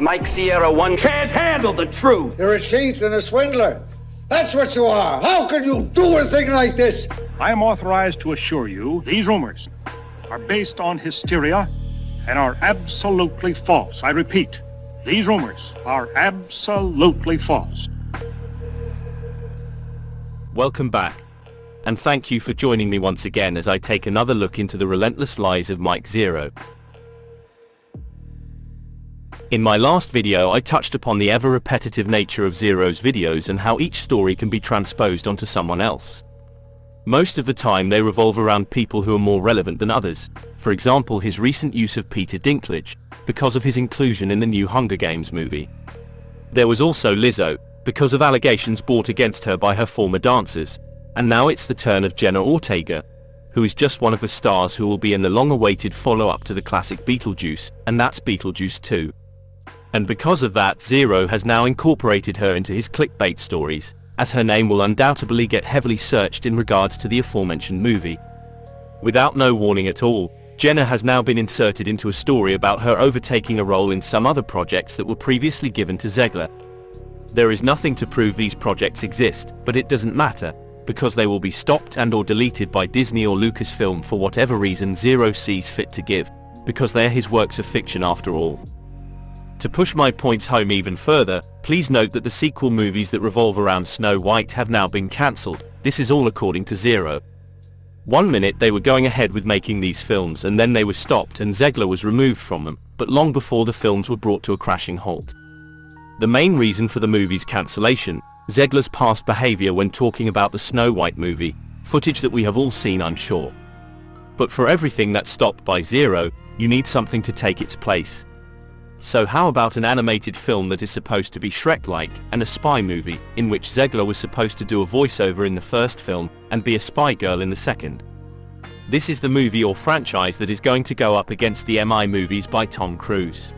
Mike Sierra 1 can't handle the truth. You're a cheat and a swindler. That's what you are. How can you do a thing like this? I am authorized to assure you these rumors are based on hysteria and are absolutely false. I repeat, these rumors are absolutely false. Welcome back, and thank you for joining me once again as I take another look into the relentless lies of Mike Zeroh. In my last video I touched upon the ever-repetitive nature of Zeroh's videos and how each story can be transposed onto someone else. Most of the time they revolve around people who are more relevant than others, for example his recent use of Peter Dinklage, because of his inclusion in the new Hunger Games movie. There was also Lizzo, because of allegations brought against her by her former dancers, and now it's the turn of Jenna Ortega, who is just one of the stars who will be in the long-awaited follow-up to the classic Beetlejuice, and that's Beetlejuice 2. And because of that, Zeroh has now incorporated her into his clickbait stories, as her name will undoubtedly get heavily searched in regards to the aforementioned movie. Without no warning at all, Jenna has now been inserted into a story about her overtaking a role in some other projects that were previously given to Zegler. There is nothing to prove these projects exist, but it doesn't matter, because they will be stopped and or deleted by Disney or Lucasfilm for whatever reason Zeroh sees fit to give, because they are his works of fiction after all. To push my points home even further, please note that the sequel movies that revolve around Snow White have now been cancelled. This is all according to Zeroh. One minute they were going ahead with making these films and then they were stopped and Zegler was removed from them, but long before the films were brought to a crashing halt. The main reason for the movie's cancellation, Zegler's past behavior when talking about the Snow White movie, footage that we have all seen I'm sure. But for everything that's stopped by Zeroh, you need something to take its place. So how about an animated film that is supposed to be Shrek-like, and a spy movie, in which Zegler was supposed to do a voiceover in the first film, and be a spy girl in the second? This is the movie or franchise that is going to go up against the MI movies by Tom Cruise.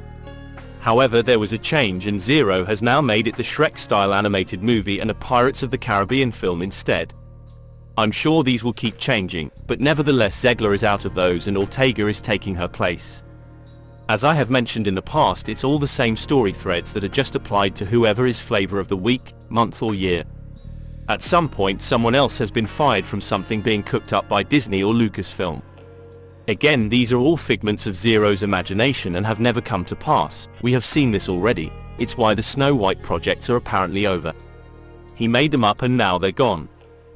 However, there was a change and Zeroh has now made it the Shrek-style animated movie and a Pirates of the Caribbean film instead. I'm sure these will keep changing, but nevertheless Zegler is out of those and Ortega is taking her place. As I have mentioned in the past, it's all the same story threads that are just applied to whoever is flavor of the week, month or year. At some point someone else has been fired from something being cooked up by Disney or Lucasfilm. Again, these are all figments of Zeroh's imagination and have never come to pass. We have seen this already. It's why the Snow White projects are apparently over. He made them up and now they're gone.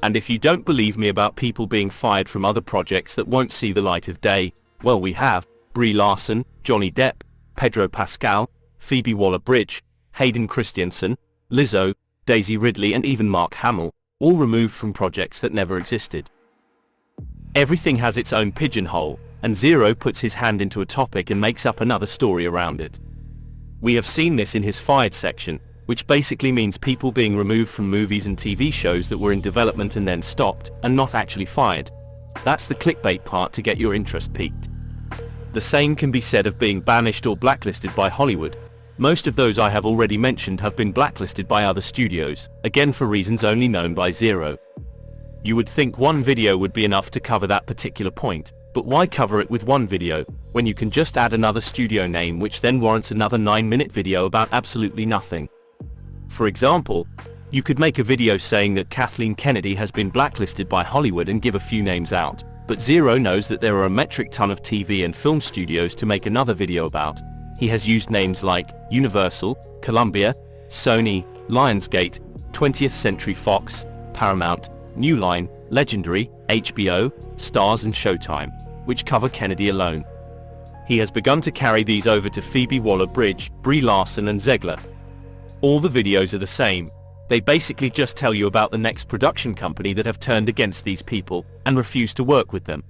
And if you don't believe me about people being fired from other projects that won't see the light of day, well we have. Brie Larson, Johnny Depp, Pedro Pascal, Phoebe Waller-Bridge, Hayden Christensen, Lizzo, Daisy Ridley and even Mark Hamill, all removed from projects that never existed. Everything has its own pigeonhole, and Zeroh puts his hand into a topic and makes up another story around it. We have seen this in his fired section, which basically means people being removed from movies and TV shows that were in development and then stopped, and not actually fired. That's the clickbait part to get your interest piqued. The same can be said of being banished or blacklisted by Hollywood. Most of those I have already mentioned have been blacklisted by other studios, again for reasons only known by Zeroh. You would think one video would be enough to cover that particular point, but why cover it with one video, when you can just add another studio name which then warrants another 9-minute video about absolutely nothing? For example, you could make a video saying that Kathleen Kennedy has been blacklisted by Hollywood and give a few names out. But Zeroh knows that there are a metric ton of TV and film studios to make another video about. He has used names like Universal, Columbia, Sony, Lionsgate, 20th Century Fox, Paramount, New Line, Legendary, HBO, Starz and Showtime, which cover Kennedy alone. He has begun to carry these over to Phoebe Waller-Bridge, Brie Larson and Zegler. All the videos are the same. They basically just tell you about the next production company that have turned against these people and refused to work with them.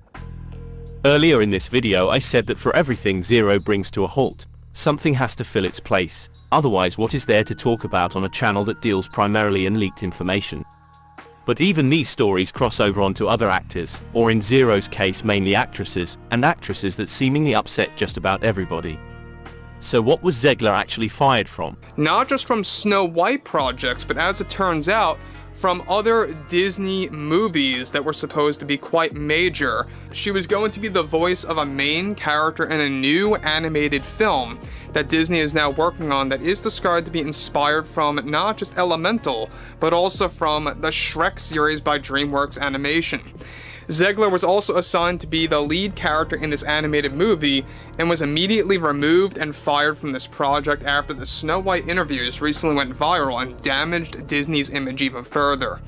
Earlier in this video I said that for everything Zeroh brings to a halt, something has to fill its place, otherwise what is there to talk about on a channel that deals primarily in leaked information? But even these stories cross over onto other actors, or in Zeroh's case mainly actresses, and actresses that seemingly upset just about everybody. So what was Zegler actually fired from? Not just from Snow White projects, but as it turns out, from other Disney movies that were supposed to be quite major. She was going to be the voice of a main character in a new animated film that Disney is now working on that is described to be inspired from not just Elemental, but also from the Shrek series by DreamWorks Animation. Zegler was also assigned to be the lead character in this animated movie and was immediately removed and fired from this project after the Snow White interviews recently went viral and damaged Disney's image even further.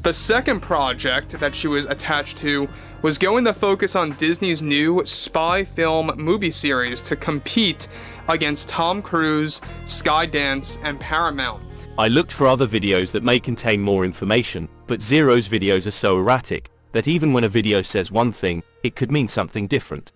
The second project that she was attached to was going to focus on Disney's new spy film movie series to compete against Tom Cruise, Skydance, and Paramount. I looked for other videos that may contain more information, but Zeroh's videos are so erratic that even when a video says one thing, it could mean something different.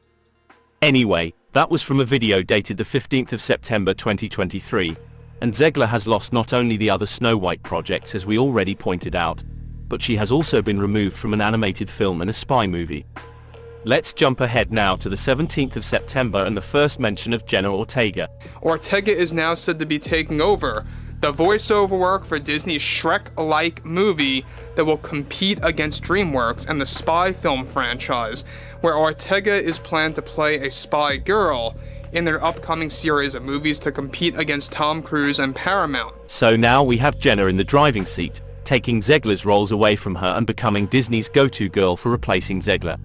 Anyway, that was from a video dated the 15th of September 2023, and Zegler has lost not only the other Snow White projects as we already pointed out, but she has also been removed from an animated film and a spy movie. Let's jump ahead now to the 17th of September and the first mention of Jenna Ortega. Ortega is now said to be taking over the voiceover work for Disney's Shrek-like movie that will compete against DreamWorks and the spy film franchise, where Ortega is planned to play a spy girl in their upcoming series of movies to compete against Tom Cruise and Paramount. So now we have Jenna in the driving seat, taking Zegler's roles away from her and becoming Disney's go-to girl for replacing Zegler.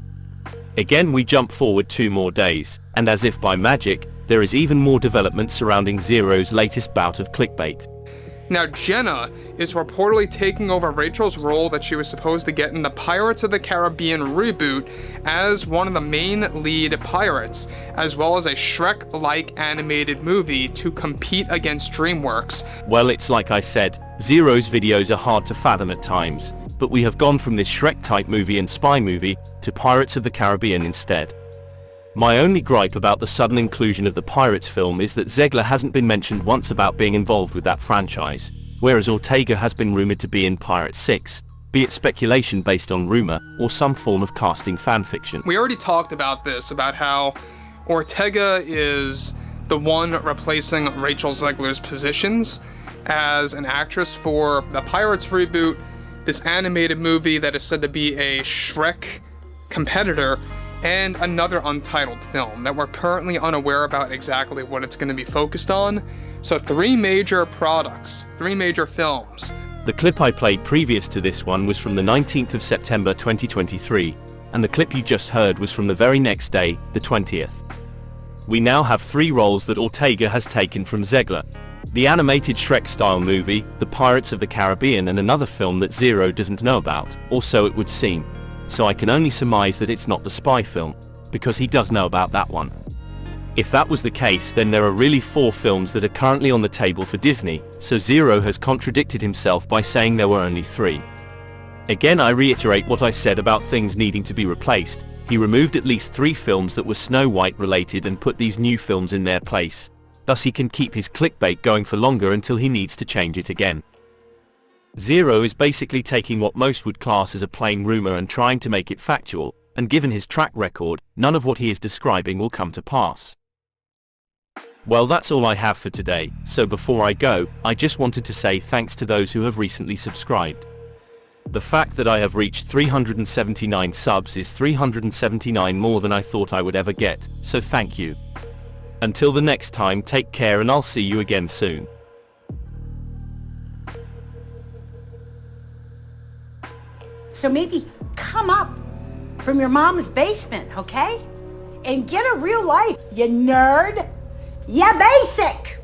Again we jump forward 2 more days, and as if by magic, there is even more development surrounding Zeroh's latest bout of clickbait. Now, Jenna is reportedly taking over Rachel's role that she was supposed to get in the Pirates of the Caribbean reboot as one of the main lead pirates, as well as a Shrek-like animated movie to compete against DreamWorks. Well, it's like I said, Zeroh's videos are hard to fathom at times, but we have gone from this Shrek-type movie and spy movie to Pirates of the Caribbean instead. My only gripe about the sudden inclusion of the Pirates film is that Zegler hasn't been mentioned once about being involved with that franchise, whereas Ortega has been rumored to be in Pirates 6, be it speculation based on rumor or some form of casting fanfiction. We already talked about this, about how Ortega is the one replacing Rachel Zegler's positions as an actress for the Pirates reboot, this animated movie that is said to be a Shrek competitor, and another untitled film that we're currently unaware about exactly what it's going to be focused on. So 3 major products, 3 major films. The clip I played previous to this one was from the 19th of September 2023, and the clip you just heard was from the very next day, the 20th. We now have 3 roles that Ortega has taken from Zegler: the animated Shrek-style movie, the Pirates of the Caribbean, and another film that Zeroh doesn't know about, or so it would seem. So I can only surmise that it's not the spy film, because he does know about that one. If that was the case, then there are really 4 films that are currently on the table for Disney, so Zeroh has contradicted himself by saying there were only 3. Again, I reiterate what I said about things needing to be replaced. He removed at least 3 films that were Snow White related and put these new films in their place. Thus he can keep his clickbait going for longer until he needs to change it again. Zeroh is basically taking what most would class as a plain rumor and trying to make it factual, and given his track record, none of what he is describing will come to pass. Well, that's all I have for today, so before I go, I just wanted to say thanks to those who have recently subscribed. The fact that I have reached 379 subs is 379 more than I thought I would ever get, so thank you. Until the next time, take care and I'll see you again soon. So maybe come up from your mom's basement, okay? And get a real life, you nerd. You basic.